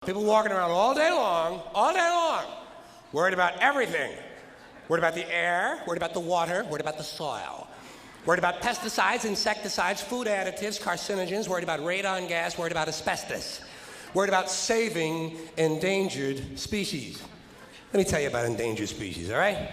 People walking around all day long, worried about everything. Worried about the air, worried about the water, worried about the soil. Worried about pesticides, insecticides, food additives, carcinogens, worried about radon gas, worried about asbestos. Worried about saving endangered species. Let me tell you about endangered species, all right?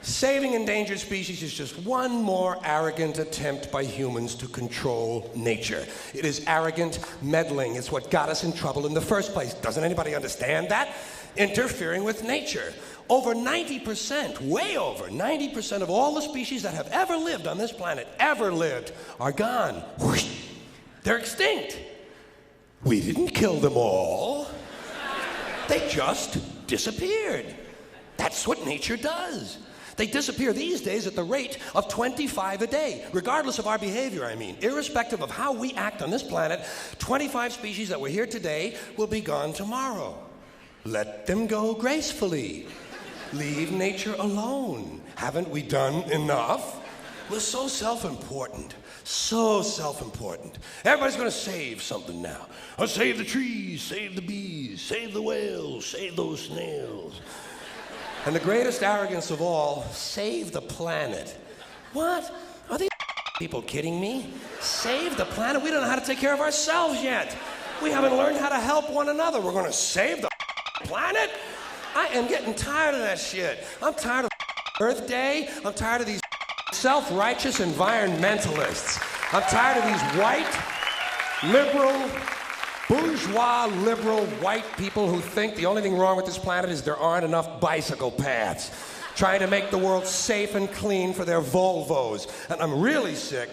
Saving endangered species is just one more arrogant attempt by humans to control nature. It is arrogant meddling. It's what got us in trouble in the first place. Doesn't anybody understand that? Interfering with nature. Over 90%, way over 90% of all the species that have ever lived on this planet, are gone. Whoosh. They're extinct. We didn't kill them all. They just disappeared. That's what nature does. They disappear these days at the rate of 25 a day, regardless of our behavior, I mean. Irrespective of how we act on this planet, 25 species that were here today will be gone tomorrow. Let them go gracefully. Leave nature alone. Haven't we done enough? We're so self-important. So self-important. Everybody's going to save something now. Oh, save the trees, save the bees, save the whales, save those snails. And the greatest arrogance of all, save the planet. What? Are these people kidding me? Save the planet? We don't know how to take care of ourselves yet. We haven't learned how to help one another. We're going to save the planet? I am getting tired of that shit. I'm tired of Earth Day. I'm tired of these self-righteous environmentalists. I'm tired of these white, liberal, bourgeois, liberal, white people who think the only thing wrong with this planet is there aren't enough bicycle paths, trying to make the world safe and clean for their Volvos. And I'm really sick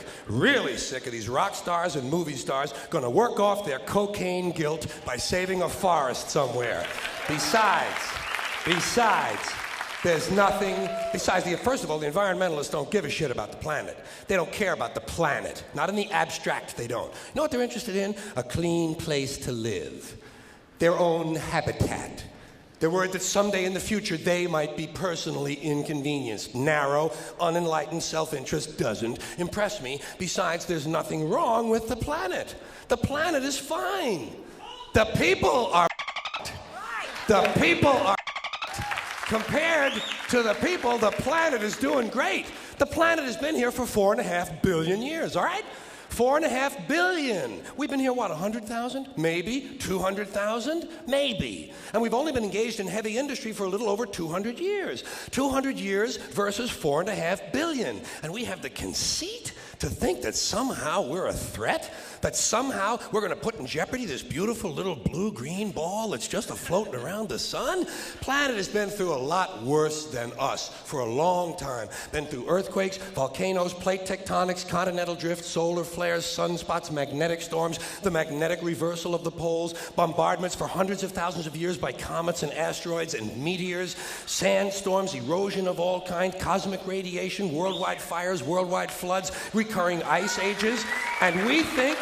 of these rock stars and movie stars going to work off their cocaine guilt by saving a forest somewhere. Besides, there's nothing, first of all, the environmentalists don't give a shit about the planet. They don't care about the planet. Not in the abstract, they don't. You know what they're interested in? A clean place to live. Their own habitat. They're worried that someday in the future they might be personally inconvenienced. Narrow, unenlightened self-interest doesn't impress me. Besides, there's nothing wrong with the planet. The planet is fine. The people are The people are compared to the people, the planet is doing great. The planet has been here for 4.5 billion years, all right? 4.5 billion. We've been here, what, 100,000? Maybe. 200,000? Maybe. And we've only been engaged in heavy industry for a little over 200 years. 200 years versus 4.5 billion. And we have the conceit to think that somehow we're a threat, that somehow we're going to put in jeopardy this beautiful little blue-green ball that's just floating around the sun. Planet has been through a lot worse than us for a long time. Been through earthquakes, volcanoes, plate tectonics, continental drift, solar flares, sunspots, magnetic storms, the magnetic reversal of the poles, bombardments for hundreds of thousands of years by comets and asteroids and meteors, sandstorms, erosion of all kinds, cosmic radiation, worldwide fires, worldwide floods, recurring ice ages, and we think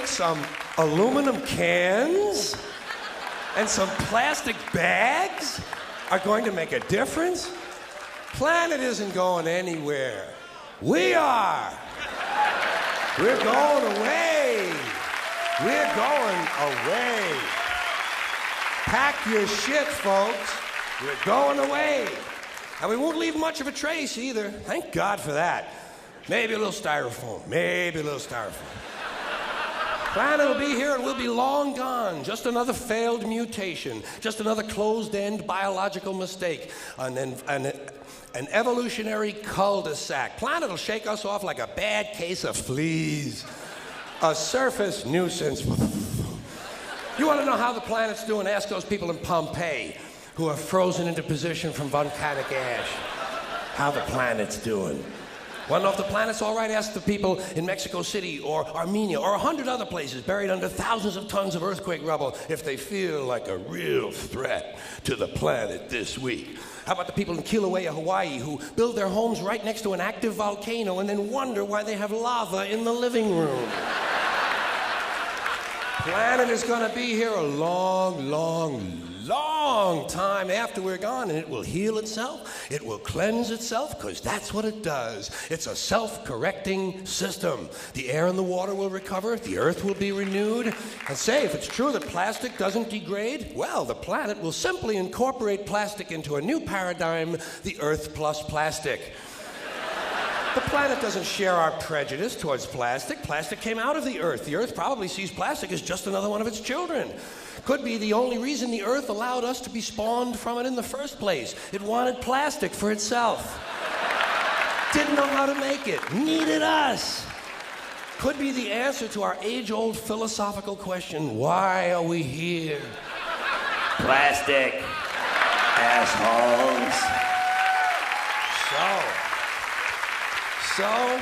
some aluminum cans and some plastic bags are going to make a difference? Planet isn't going anywhere. We are. We're going away. We're going away. Pack your shit, folks. We're going away. And we won't leave much of a trace either. Thank God for that. Maybe a little styrofoam. Maybe a little styrofoam. Planet will be here and we'll be long gone. Just another failed mutation. Just another closed-end biological mistake. An evolutionary cul-de-sac. Planet will shake us off like a bad case of fleas. A surface nuisance. You want to know how the planet's doing? Ask those people in Pompeii who are frozen into position from volcanic ash. How the planet's doing. Want to know if the planet's all right? Ask the people in Mexico City or Armenia or 100 other places buried under thousands of tons of earthquake rubble if they feel like a real threat to the planet this week. How about the people in Kilauea, Hawaii, who build their homes right next to an active volcano and then wonder why they have lava in the living room? Planet is going to be here a long, long, long time after we're gone, and it will heal itself, it will cleanse itself, because that's what it does. It's a self-correcting system. The air and the water will recover, the earth will be renewed, and say, if it's true that plastic doesn't degrade, well, the planet will simply incorporate plastic into a new paradigm, the Earth plus plastic. The planet doesn't share our prejudice towards plastic. Plastic came out of the Earth. The Earth probably sees plastic as just another one of its children. Could be the only reason the Earth allowed us to be spawned from it in the first place. It wanted plastic for itself. Didn't know how to make it. Needed us. Could be the answer to our age-old philosophical question, why are we here? Plastic. Assholes. So,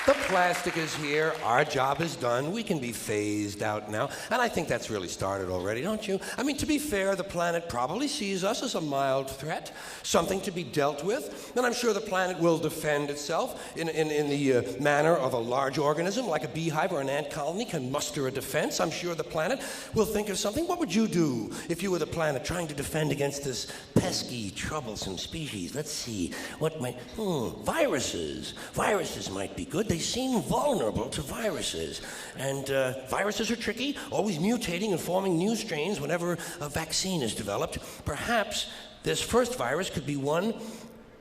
the plastic is here, our job is done, we can be phased out now, and I think that's really started already, don't you? I mean, to be fair, the planet probably sees us as a mild threat, something to be dealt with, and I'm sure the planet will defend itself in the manner of a large organism, like a beehive or an ant colony can muster a defense. I'm sure the planet will think of something. What would you do if you were the planet trying to defend against this pesky, troublesome species? Let's see, what might, viruses. Viruses might be good. They seem vulnerable to viruses. And viruses are tricky, always mutating and forming new strains whenever a vaccine is developed. Perhaps this first virus could be one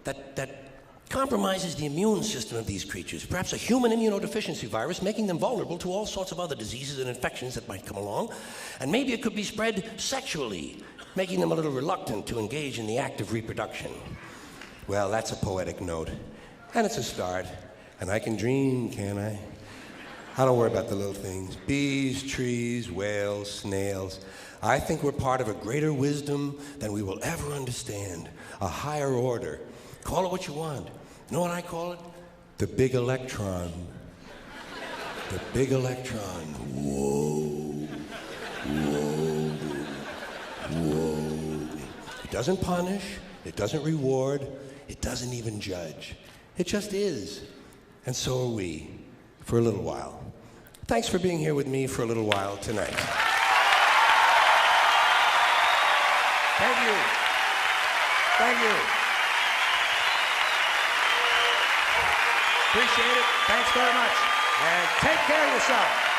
that compromises the immune system of these creatures. Perhaps a human immunodeficiency virus, making them vulnerable to all sorts of other diseases and infections that might come along. And maybe it could be spread sexually, making them a little reluctant to engage in the act of reproduction. Well, that's a poetic note. And it's a start. And I can dream, can't I? I don't worry about the little things. Bees, trees, whales, snails. I think we're part of a greater wisdom than we will ever understand. A higher order. Call it what you want. You know what I call it? The big electron. The big electron. Whoa. Whoa. Whoa. It doesn't punish. It doesn't reward. It doesn't even judge. It just is. And so are we, for a little while. Thanks for being here with me for a little while tonight. Thank you. Thank you. Appreciate it. Thanks very much. And take care of yourself.